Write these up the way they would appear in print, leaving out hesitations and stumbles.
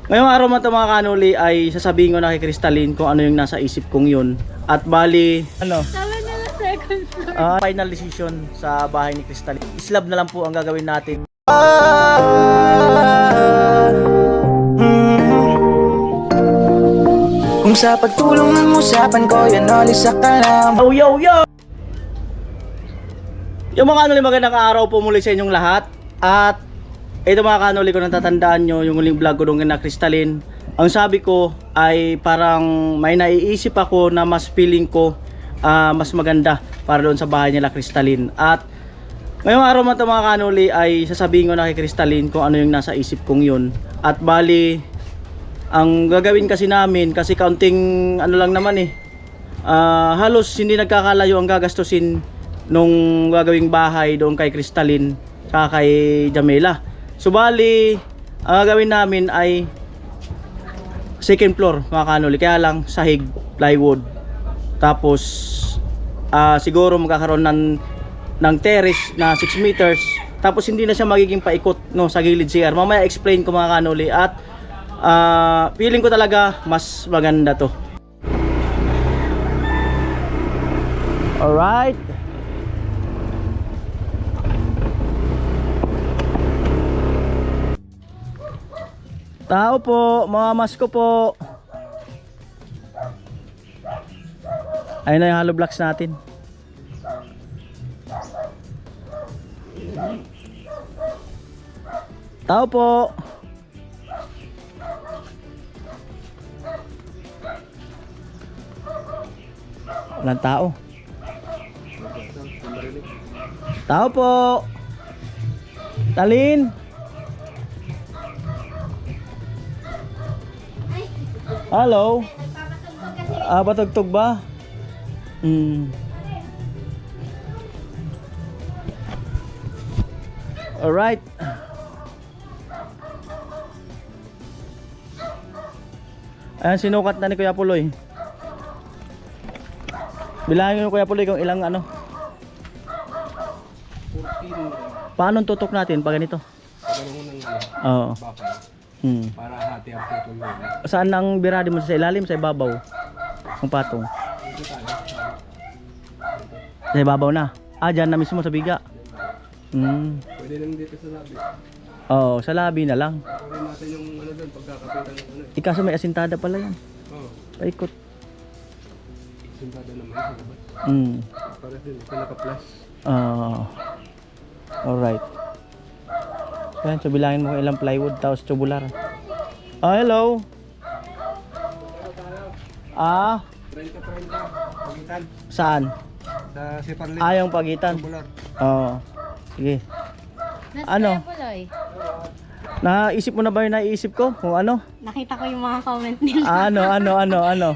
Ngayong araw man ito mga kanuli ay sasabihin ko na kay Crystalline kung ano yung nasa isip kong yun. At bali, Sabi nila second floor. final decision sa bahay ni Crystalline. Slab na lang po ang gagawin natin. Kung sa pagtulong ng usapan ko, yan alisa ka lang. Yo yo yo! Yung mga kanuli, magandang araw po muli sa inyong lahat. At ito mga kanuli, kung natatandaan nyo yung huling vlog ko doon na Crystalline, ang sabi ko ay parang may naiisip ako na mas feeling ko mas maganda para doon sa bahay nila Crystalline. At ngayong araw man ito mga kanuli ay sasabihin ko na kay Crystalline kung ano yung nasa isip kong yun. At bali, ang gagawin kasi namin, kasi kaunting ano lang naman halos hindi nagkakalayo ang gagastusin nung gagawing bahay doon kay Crystalline saka kay Jamela. So bali, ang gagawin namin ay second floor mga kanuli, kaya lang sahig, plywood. Tapos siguro magkakaroon ng terrace na 6 meters. Tapos hindi na siya magiging paikot no, sa gilid CR. Mamaya explain ko mga kanuli. At feeling ko talaga mas maganda to. Alright. Tao po, mga masko po. Ayun na yung hollow blocks natin. Tao po. Walang tao. Tao po. Talin. Hello. Patugtog ba? Alright. Ayan, sinukat na ni Kuya Puloy. Bilangin mo Kuya Puloy kung ilang ano. 14. Paano tutok natin pag ganito? Ganun ng Oo. bakal. Para hati ang tutulong. Saan ang biradi mo, sa ilalim, sa ibabaw? Ang patong. Dito tayo. Sa ibabaw na. Dyan na mismo sa biga. Pwede lang dito sa labi. Oo, sa labi na lang. Pwede natin yung ano doon, pagkakapitan ng ano. Ikaso may asintada pala yan. Oo. Paikot. Sintada naman sa labas. Para din, ito naka-plus. Alright. Yan, so bilangin mo kung ilang plywood tapos tubular. Hello. 30-30. Pagitan. Saan? Sa Siparlit. Yung pagitan. Tubular. Sige. Nasa Ano? Kuya Puloy. Naisip mo na ba yung naisip ko? Kung ano? Nakita ko yung mga comment nila. Ano?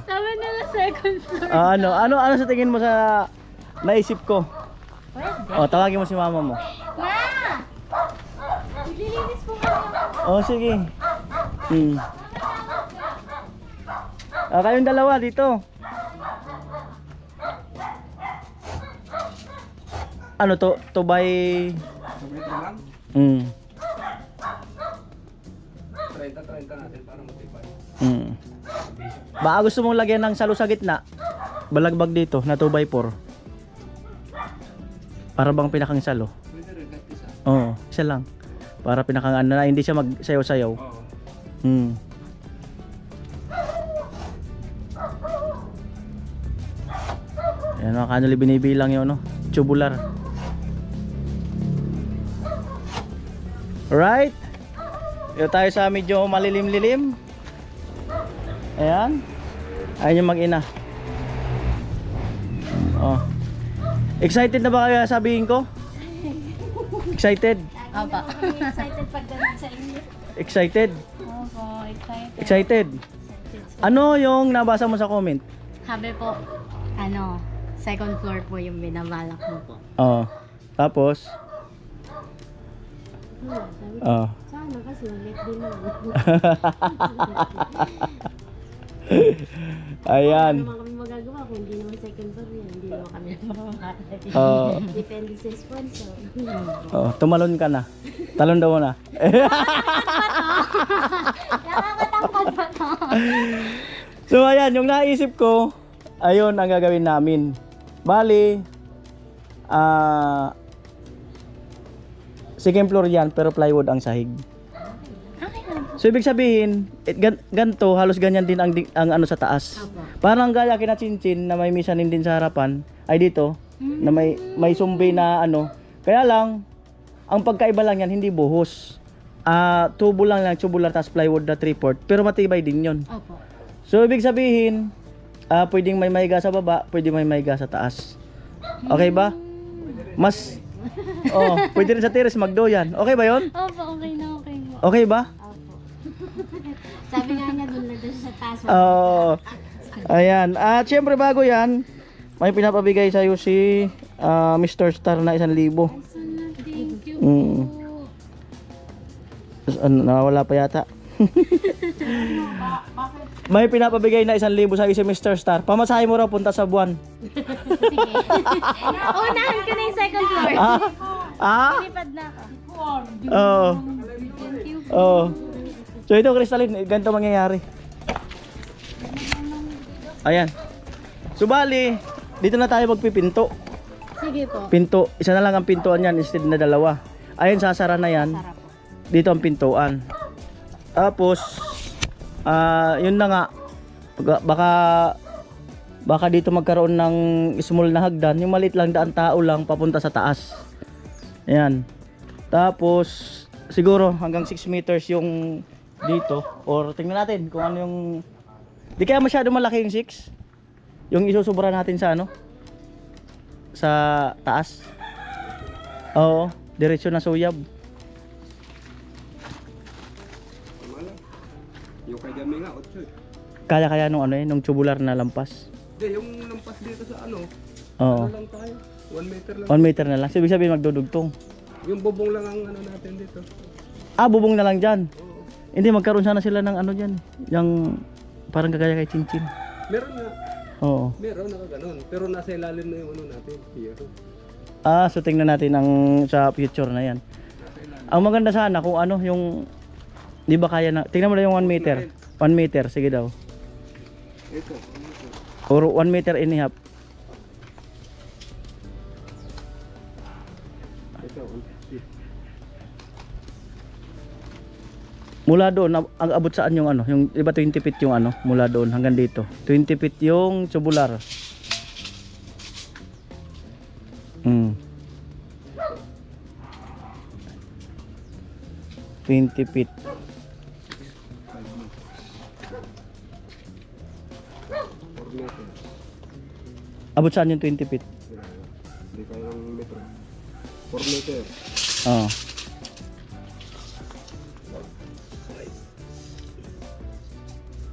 Sabi nila second floor. Ano sa tingin mo sa naisip ko? Pwede. Tawagin mo si mama mo. Ma! Nililinis po kami. Sige. Kayong dalawa dito. Ano to by Sabit na lang. 30-30 natin para matipay. Baka gusto mong lagyan ng salo sa gitna. Balagbag dito na 2x4. Para bang pinakang salo. Pwede rin kahit isa. Isa lang. Para pinakang ano na hindi siya magsayaw-sayaw. Oo. Ayan mga kanuli, binibilang yun, no? Tubular. Alright. Dito tayo sa medyo malilim-lilim. Ayan. Ayan yung mag-ina. Excited na ba kaya sabihin ko? Excited? Opo. Excited pagdating sa inyo. Excited? Opo, excited. Excited? Ano yung nabasa mo sa comment? Sabi po, second floor po yung binabalak mo po. Tapos? Sana kasi ulit din mo. Ayan. Ano naman kami magagawa kung hindi naman second floor yan. Hindi naman kami namamakakit. Depende sa sponsor. Tumalon ka na. Talon daw na. Nakakatakot So ayan, yung naisip ko, ayun ang gagawin namin. Bali, second floor yan, pero plywood ang sahig. So ibig sabihin, ganto halos ganyan din ang ano sa taas. Parang gaya kina Chinchin na may misanin din sa harapan, ay dito na may sumbi na ano. Kaya lang ang pagkaiba lang yan hindi buhos. Tubo lang tubular tas plywood na 3/4 pero matibay din 'yon. Opo. So ibig sabihin, pwedeng may mahiga sa baba, pwedeng may mahiga sa taas. Okay ba? Mas pwede rin sa terrace magdoyan. Okay ba 'yon? Opo, okay na okay mo. Okay ba? Opo. Sabi nga niya doon na doon sa taas. Ayan. At syempre bago yan, may pinapabigay sa'yo si Mr. Star na 1,000. Thank you. Nawala pa yata. May pinapabigay na 1,000 sa'yo si Mr. Star. Pamasahe mo raw punta sa buwan. Sige. Unahan ko na yung second floor. Lipad na ako. Oo. Thank you. Oo. So ito, Crystalline, ganito mangyayari. Ayan. So bali, dito na tayo magpipinto. Sige po. Pinto, isa na lang ang pintuan yan instead na dalawa. Ayun, sasara na yan. Sarap po. Dito ang pintuan. Tapos, yun na nga. Baka dito magkaroon ng small na hagdan. Yung maliit lang daan tao lang papunta sa taas. Ayan. Tapos, siguro hanggang 6 meters yung dito. Or tingnan natin kung ano yung... Di kaya masyado malaki yung 6. Yung isusubra natin sa ano? Sa taas. Oo. Diretso na suyab. Yung kay Jami nga, 8 eh. Kaya nung ano nung tubular na lampas. Hindi, yung lampas dito sa ano. Oo. Ano lang tayo? 1 meter lang. 1 meter na lang. Ibig sabihin magdudugtong. Yung bubong lang ang ano natin dito. Bubong na lang dyan. Oo. Hindi, magkaroon sana sila ng ano dyan. Yung parang kagaya kay Chinchin. Meron nga. Oo. Meron nakaganon. Pero nasa ilalim na yung ano natin. Here. So tingnan natin ang sa future na yan. Ang maganda sana kung ano yung... Di ba kaya na... Tingnan mo na yung 1 meter. 1 meter, sige daw. Ito. Or 1 meter and a half. Ito. Mula doon, ang abot saan yung ano? Yung, iba 20 feet yung ano? Mula doon hanggang dito. 20 feet yung tubular. 20 feet. Abot saan yung 20 feet? Hindi kaya ng metro. 4 meter. Oo.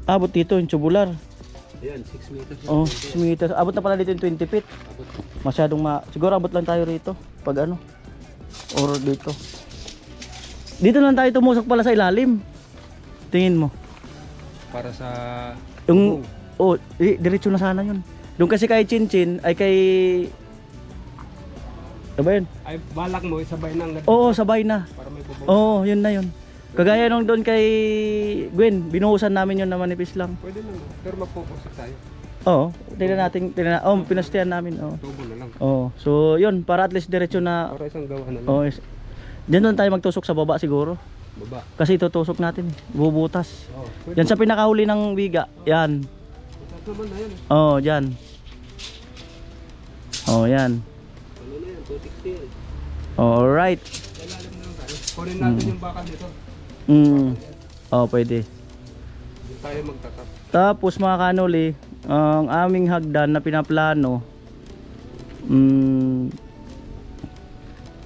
Abot dito yung tubular. Ayan, 6 meters. Oh, 6 meters. Abot na pala dito yung 20 feet. Masyadong siguro abot lang tayo rito. Pag ano. Or dito. Dito lang tayo tumusok pala sa ilalim. Tingin mo. Para sa... Yung... diretso na sana yun. Doon kasi kay Chinchin, ay kay... Ano ba yun? Ay, balak mo, isabay na ang Oo, sabay na. para may bubong. Oo, yun na yun. Kagaya nung doon kay Gwen, binuhusan namin yun na manipis lang. Pwede naman. Pero magpupusik tayo. Oo, pinastihan namin. Oo. Tubo na lang. Oo, so yun, para at least diretso na. Para isang gawa na lang. Oo, diyan doon tayo magtusok sa baba siguro. Baba. Kasi tutusok natin, bubutas. Oo. Yan sa pinakahuli ng biga, yan. Butas naman na yan. Oo, dyan. Oo, yan. Ano na yan? 260 yan. Alright. Kailalim na lang tayo. Kunin natin yung bakal dito. Oo, pwede. Hindi tayo magtatap. Tapos mga kanuli, ang aming hagdan na pinaplano,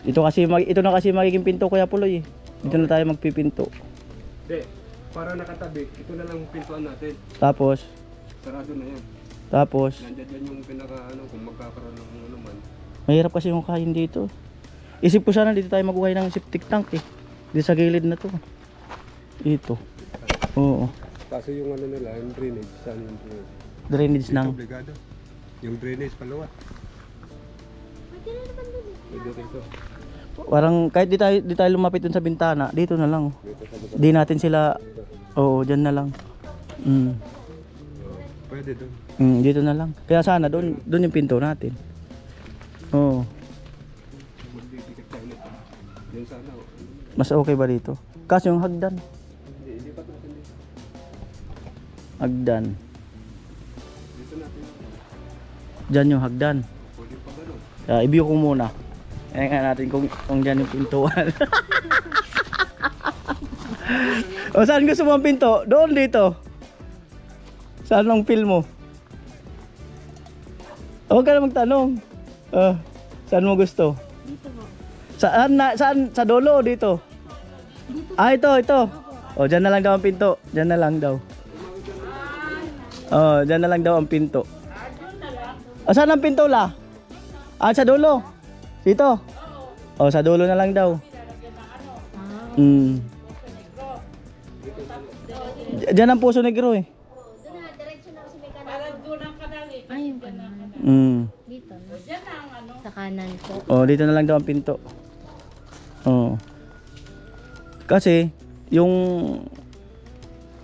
ito na kasi magiging pinto Kuya Puloy. Dito na tayo magpipinto. Hindi. Para nakatabi, ito na lang pintuan natin. Tapos, Sarado na yan. Nandiyan yung pinaka kung magkakaroon ng ano man. mahirap kasi yung kain dito. Isip ko sana dito tayo magbuhay ng septic tank eh. Dito sa gilid na to. Ito. Oo. Kaso yung ano nila, yung drainage, saan yung drainage? Drainage Dito, ng... obligado. Yung drainage palawa. Pwede na naman doon. Pwede dito. Parang kahit di tayo lumapit dun sa bintana, dito na lang. Dito sa lugar. Di natin sila... Oo, dyan na lang. Mm. Pwede doon. Dito na lang. Kaya sana doon yung pinto natin. Oo. Magdidikit tayo nito. Yan sana. Mas okay ba dito? Kasi yung hagdan. Hindi pa natin dito. Hagdan. Dito natin. Diyan yung hagdan. Pwede pa gano'n. I-view ko muna. Tingnan nga natin kung diyan yung pintuan. O saan gusto mo ang pinto? Doon dito. Saan ang feel mo? Huwag ka na magtanong. Saan mo gusto? Dito po. Saan? Sa dulo o dito? Ah, ito. O, dyan na lang daw ang pinto. Dyan na lang daw. Oh, dyan na lang daw ang pinto. O, saan ang pinto la? Ah, sa dulo. Dito. O, sa dulo na lang daw. Dyan ang Puso Negro eh. Doon na, diretso na kasi may kanan. Ay, yung kanan. Dito na. Sa kanan po. Oh, dito na lang daw ang pinto. Oh. Kasi yung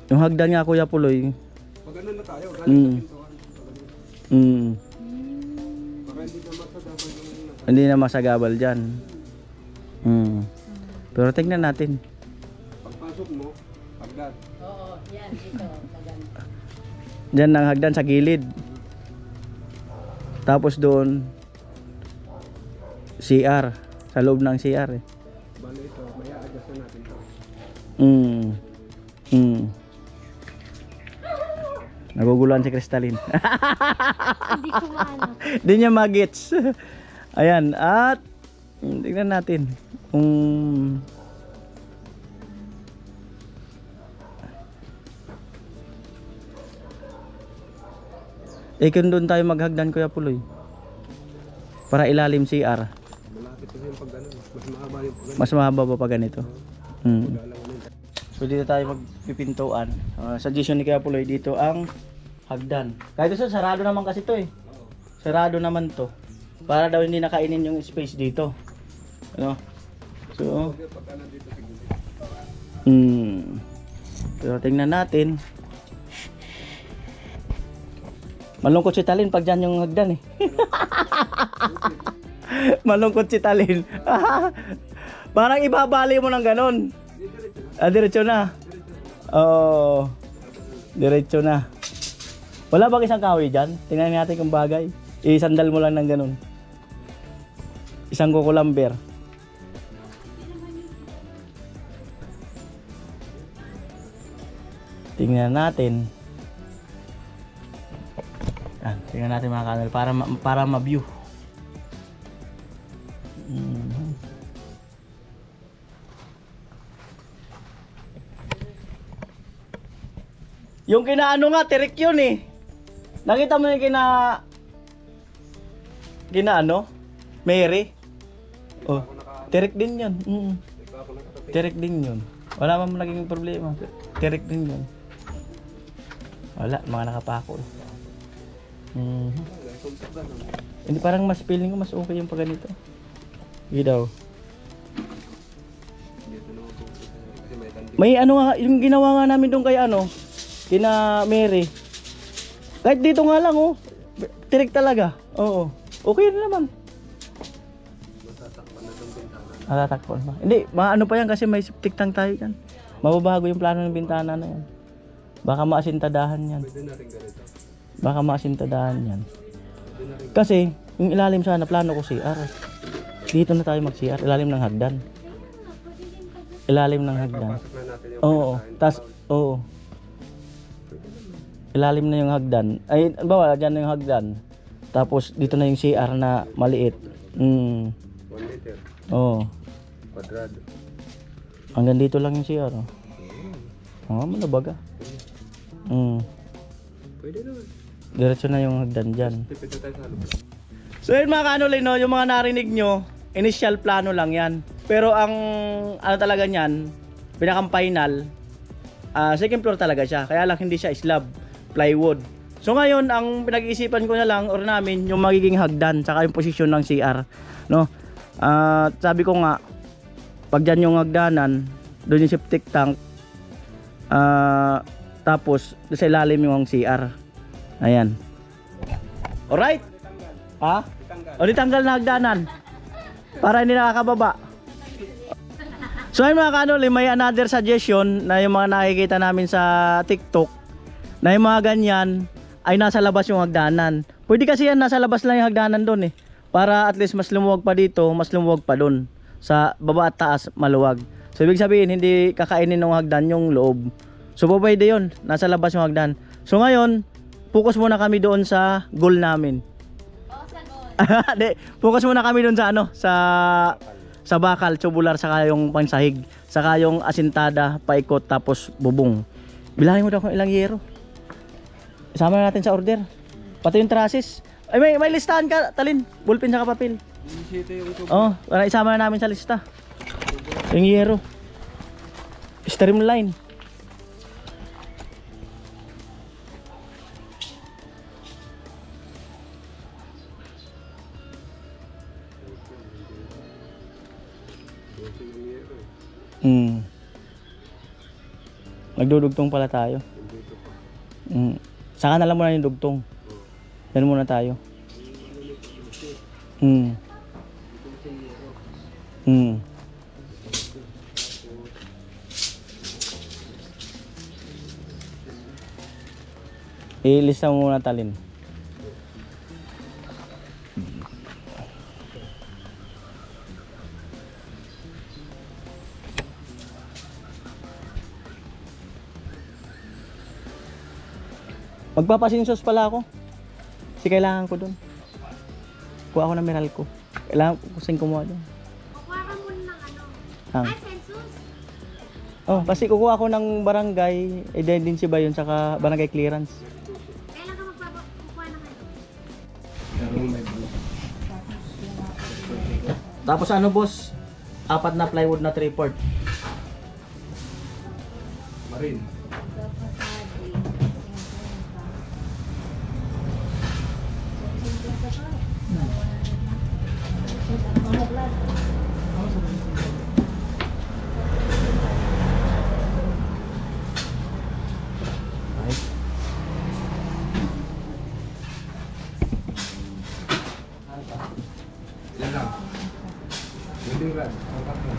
hagdan nga Kuya Puloy. Pag ganun na tayo, galing sa pintuan. Para hindi na masagabal yung Hindi na masagabal diyan. Pero tingnan natin. pagpasok mo, agad. Diyan ang hagdan sa gilid. Tapos doon CR, sa loob ng CR eh. Bale ito, may a-adjust na natin ito. Naguguluhan si Crystalline. Hindi ko maano. Hindi niya magets. Ayan, at tingnan natin kung kung doon tayo maghagdan Kuya Puloy. Para ilalim CR. Malapit kasi yung pag ganun. Mas mahaba yung pag ganun. Mas mahaba pa pa ganito. Pag-alangan So dito tayo magpipintuan. Suggestion ni Kuya Puloy dito ang hagdan. Kahit ito sarado naman kasi to eh. Sarado naman to. Para daw hindi nakainin yung space dito. Ano? So, pero tingnan natin. Malungkot si Talin pag dyan yung hagdan eh. Malungkot si Talin. Parang ibabali mo ng ganon. Diretso na. Oo. Diretso na. Wala bang isang kahoy dyan? Tingnan natin kung bagay. Isandal mo lang ng ganon. Isang kukulamber. Tingnan natin. Tingnan natin mga kanal para ma-view. Yung kinaano nga, tirik yun eh. Nakita mo yung kinaano? Mary? Oh, tirik din yun. Tirik din yun. Wala man naging problema. Tirik din yun. Wala, mga nakapako eh. Hindi, parang mas feeling ko mas okay yung pag ganito. Hindi daw. May ano nga, yung ginawa nga namin doon kay ano, kina Mary. Kahit dito nga lang oh. Tirik talaga. Oo. Okay na naman. Matatakpan ba? Hindi, ano pa yan kasi may septic tank tayo dyan. Mababago yung plano ng bintana na yan. Baka maasintadahan yan. Baka maasintadahan yan. Kasi, yung ilalim sana, plano ko CR. Dito na tayo mag-CR. Ilalim ng hagdan. Ilalim ng hagdan. Oo. Tas, oo. Ilalim na yung hagdan. Ay, bawa, dyan na yung hagdan. Tapos, dito na yung CR na maliit. 1 liter. Oo. Kwadrado. Hanggang dito lang yung CR. Malabaga. Pwede naman. Diretso na yung hagdan dyan. Tipid na tayo sa loob. So yun mga kanulay, no, yung mga narinig nyo, initial plano lang yan. Pero ang ano talaga nyan, pinakang final, second floor talaga siya. Kaya lang hindi siya slab, plywood. So ngayon, ang pinag-iisipan ko na lang or namin, yung magiging hagdan, saka yung posisyon ng CR. No? Sabi ko nga, pag dyan yung hagdanan, doon yung septic tank, Tapos doon sa ilalim yung CR. Ayan. Alright? Ha? O ditanggal na hagdanan. Para hindi nakakababa. So ayun mga kanoli, may another suggestion na yung mga nakikita namin sa TikTok na yung mga ganyan ay nasa labas yung hagdanan. Pwede kasi yan nasa labas lang yung hagdanan doon eh. Para at least mas lumuwag pa dito, mas lumuwag pa doon. Sa baba at taas maluwag. So ibig sabihin hindi kakainin ng hagdan yung loob. So pwede yun, nasa labas yung hagdan. So ngayon, focus muna kami doon sa goal namin. Oo, sa goal. Di, focus muna kami doon sa ano, sa bakal, tubular, saka yung pansahig, saka yung asintada, paikot, tapos bubong. Bilangin mo daw kung ilang yero. Isama na natin sa order. Pati yung trusses. Ay, may listahan ka, Talin. Ballpen saka papel. Oo, para isama na namin sa lista. Yung yero. Streamline. Nagdudugtong pala tayo. Saka na lang muna yung dugtong. Yan muna tayo. Ilista mo muna, Talin. Magpapasinsos pala ako. Kasi kailangan ko dun. Kuha ako ng meral ko. Kailangan ko kasing kumuha dun. Kukuha ka muna ng ano? Hang. Census? Oh, kasi kukuha ako ng barangay, identity ba yun, saka barangay clearance. Kailan ka kukuha ng ano? Tapos ano boss? 4 na plywood na 3/4. Marin. Yan lang. Building rod. Angkat mo.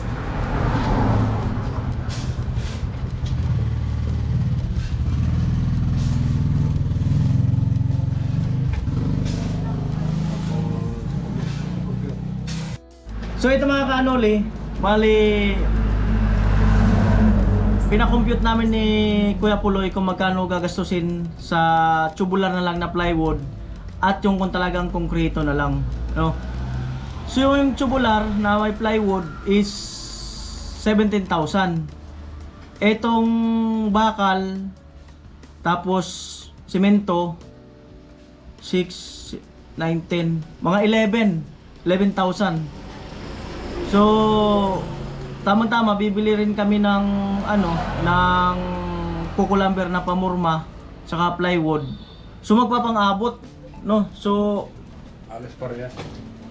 So ito mga kanoli, bali pinakompute namin ni Kuya Puloy kung magkano gagastusin sa tubular na lang na plywood at yung kung talagang konkreto na lang, no? So yung tubular na may plywood is 17,000. Etong bakal tapos semento 6, 9, 10, mga 11,000. So tama-tama bibili rin kami ng ano, ng kukulamber na pamurma saka plywood. So magpapang-abot, no? So Alas parehas.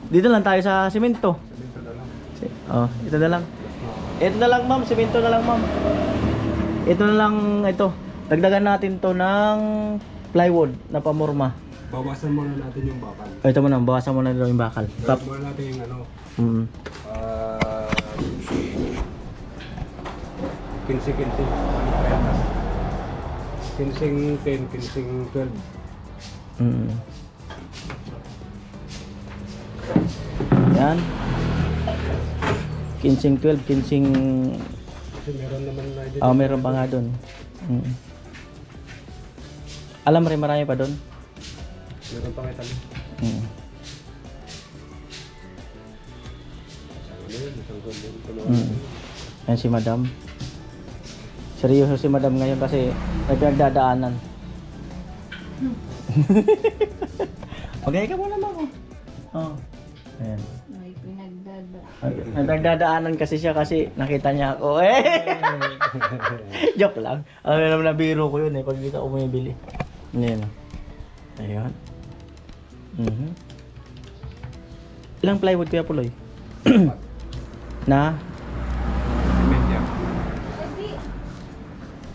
dito lang tayo sa semento. Sabihin na lang. Oh, ito na lang. Ito na lang, ma'am, semento na lang, ma'am. Ito na lang, ito. Dagdagan natin to ng plywood na pamurma. Bawasan muna natin yung bakal. Ito muna, bawasan muna daw yung bakal. Bawasan muna natin yung ano. 15. 15, 10, 15, 12. Yan. 15, 12, 15. Kasi meron naman na dito. Meron pa nga doon. Alam rin marami pa doon. Meron pa kita. Yan si Madam. Seryoso si Madam ngayon kasi may pinagdadaanan. Okay ka muna, ma'am. Oh. Ayan. May Nagdadaanan kasi siya kasi nakita niya ako. Joke lang. Ano naman na biro ko yun pag dito ako bumibili. Ayan. Ayun. Ilang plywood Kuya Puloy? Na? Media. Kasi,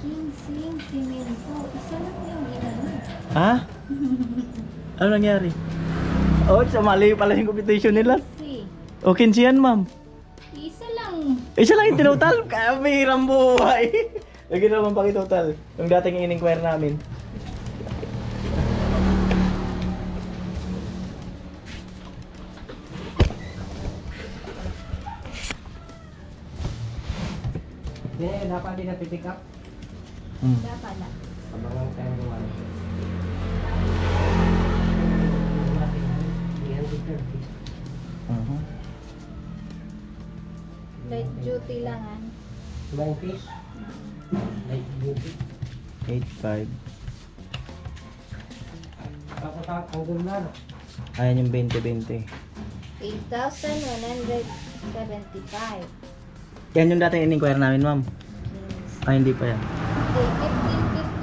kinsing, simento. Ha? Ano nangyari? Oh, sumali pala yung competition nila. Si. O, 15 yan, ma'am. Isa lang. Isa lang yung tinotal. Kabirang buhay. Lagi naman pang total. Yung dating in-inquire namin. Dapat din napipick up. Dapat na. Abangan tayo ng ano. Light duty lang ah. Ibang fish. Light duty. 8.5. Tapos ang gulnar. Ayan yung 20-20. 8,175. Yan yung dating in-inquire namin, ma'am. Ay, hindi pa yan. Okay,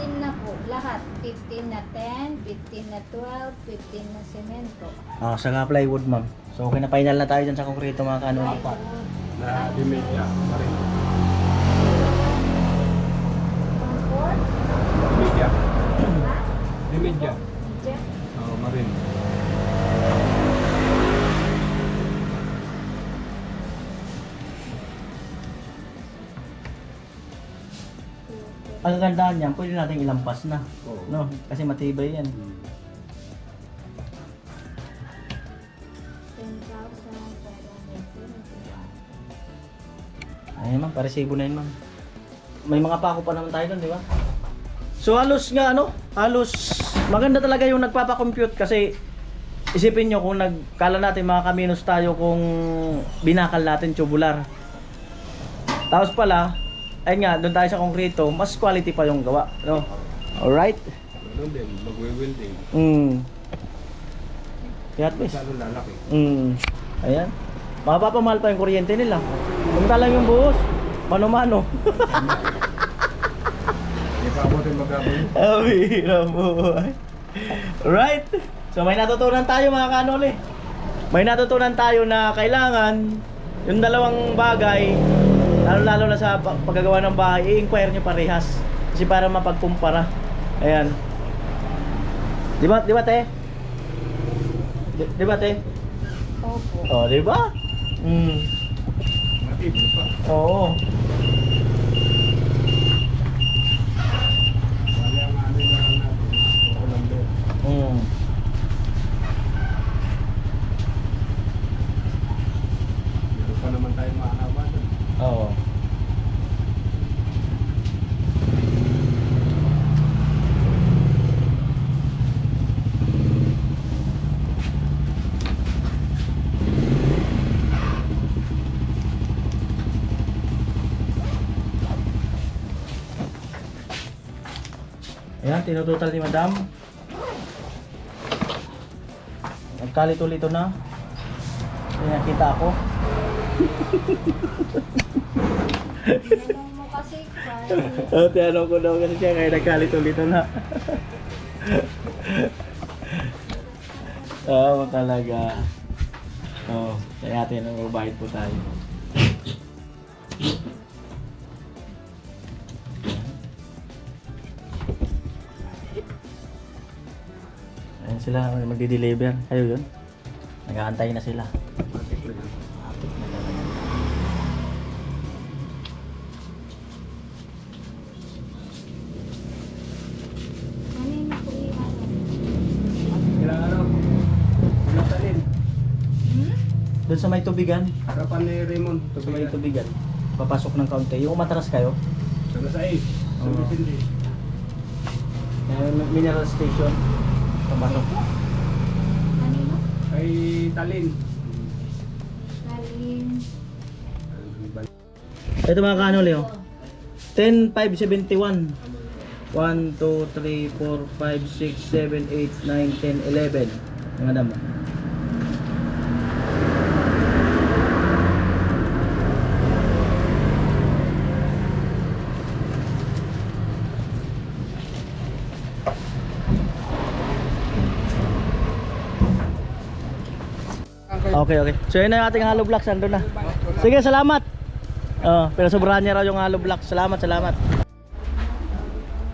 15 na po. Lahat. 15 na 10, 15 na 12, 15 na semento. Ah, saka plywood, ma'am. So, okay na, final na tayo dyan sa konkreto mga kanuli. Na dimedya. Marin. Comfort? Dimedya. Ha? Dimedya. Jeff? Oo, marin. Ang gandaan niyan, pwede natin ilampas na. Oo. No? Kasi matibay yan. 10,571. Ayun, ma'am, paresibo na yun, ma'am. May mga pako pa naman tayo doon, di ba? So, halos nga, ano? Halos, maganda talaga yung nagpapakompute kasi isipin nyo kung nagkala natin mga kaminos tayo kung binakal natin tubular. Tapos pala, ayun nga, doon tayo sa konkreto, mas quality pa yung gawa, no? Alright? Ano din, magwe-welding. Kaya at least. Masyado lalaki. Ayan. Mapapamahal pa yung kuryente nila. Kung talang yung buhos, mano-mano. Hindi pa ako rin magagawin. Abira buhay. Right. So may natutunan tayo mga kanoli. May natutunan tayo na kailangan yung dalawang bagay, lalo na sa paggagawa ng bahay, i-inquire nyo parehas. Kasi para mapagkumpara. Ayan. Di ba te? Di ba te? Opo. Oh, di ba? Matibay pa. Oo. Wala ang ano na natin. Oo, number. Meron pa naman tayo mahaba doon. Oo. Ayan, tinutotal ni Madam. Nagkalito-lito na. Hindi nakita ako. Tinanong mo kasi, Carl. Oh, tinanong ko daw kasi siya kaya nagkalito-lito na. Oo, talaga. Oo, kaya natin ang mabahid po tayo. Ayan sila, magdi-deliver. Kayo yun? Nag-aantay na sila. Matik na yan. Ano yung nakulihan? Kailangan ano? Pinatalin. Doon sa may tubigan, Harapan ni Raymond. sa may tubigan, papasok ng kaunti. Yung umatras kayo, Sana sa 8. Sa Oo. Vicente. mineral station, papasok. Ano mo? Kay Talin. Karin. Ito mga kano, Leo. 10,571. 1, 2, 3, 4, 5, 6, 7, 8, 9, 10, 11. Mga dama. Okay, okay. So yun na yung ating hollow blocks, ando na. Sige, salamat. Pero sobrahan niya raw yung hollow blocks. Salamat, salamat.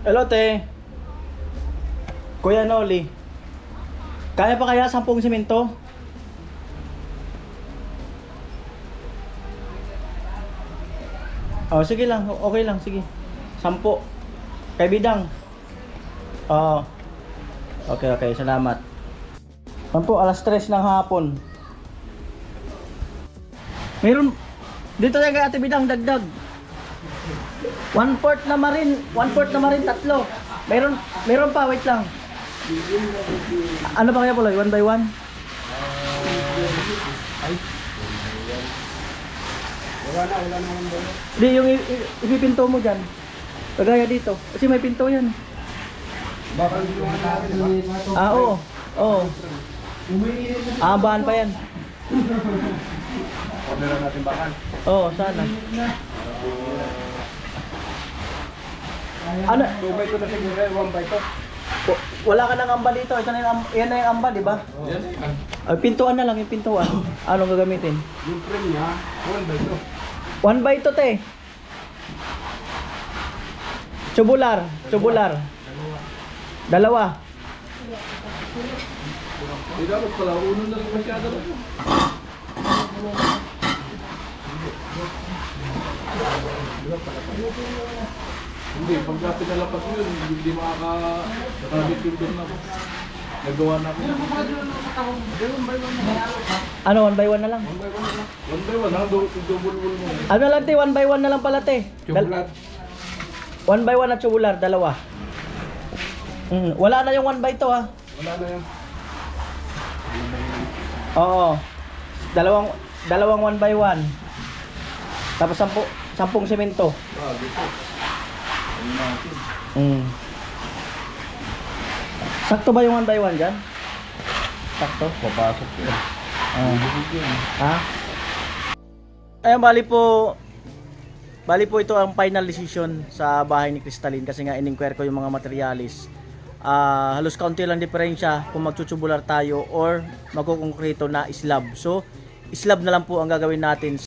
Hello, te. Kuya Noli, kaya pa kaya 10 simento? Oh, sige lang, okay lang, sige. 10. Kay Bidang. Oo. Okay, salamat. Po, alas 3 ng hapon. Meron dito tayo kay Ate Bidang dagdag. 1/4 na marin, 1/4 na marin, 3. Meron pa, wait lang. Ano ba kaya Puloy? 1 by 1? Wala na naman ba? Hindi, yung ipipinto mo dyan. Kagaya dito. Kasi may pinto yan. Baka hindi naman natin, diba? Ah, oo. Oo. Bahan pa yan. Order na natin bakan. Oo, sana. Ano? 2 by 2 na siguro, 1 by 2. Wala ka nang amba dito. Ito na yung, yan na yung amba, di ba? Yan yan. Pintuan na lang, yung pintuan. Anong gagamitin? Yung frame niya, 1 by 2. 1 by 2, te. Tubular. Dalawa. Hindi dapat pala, uno na lang masyado na. Hindi, pagka pinalapas yun, hindi nakakabit yung doon na. Nagawa na ako. Ano, 1 by 1 na lang? 1 by 1 na lang. 1 by 1, double wall mo. Ano lang, te? 1 by 1 na lang pala, te. Chocolate. 1 by 1 at tubular, dalawa. Wala na yung 1 by 2, ha? Wala na yan. Oo. Dalawang 1 by 1. Tapos 10 semento. Dito. Ano natin? Sakto ba yung 1 by 1 dyan? Sakto? Papasok yun. Ha? Ayan, bali po ito ang final decision sa bahay ni Crystalline kasi nga in-inquire ko yung mga materialis. Halos kaunti lang diferensya kung magtutubular tayo or magkukonkrito na slab. So, slab na lang po ang gagawin natin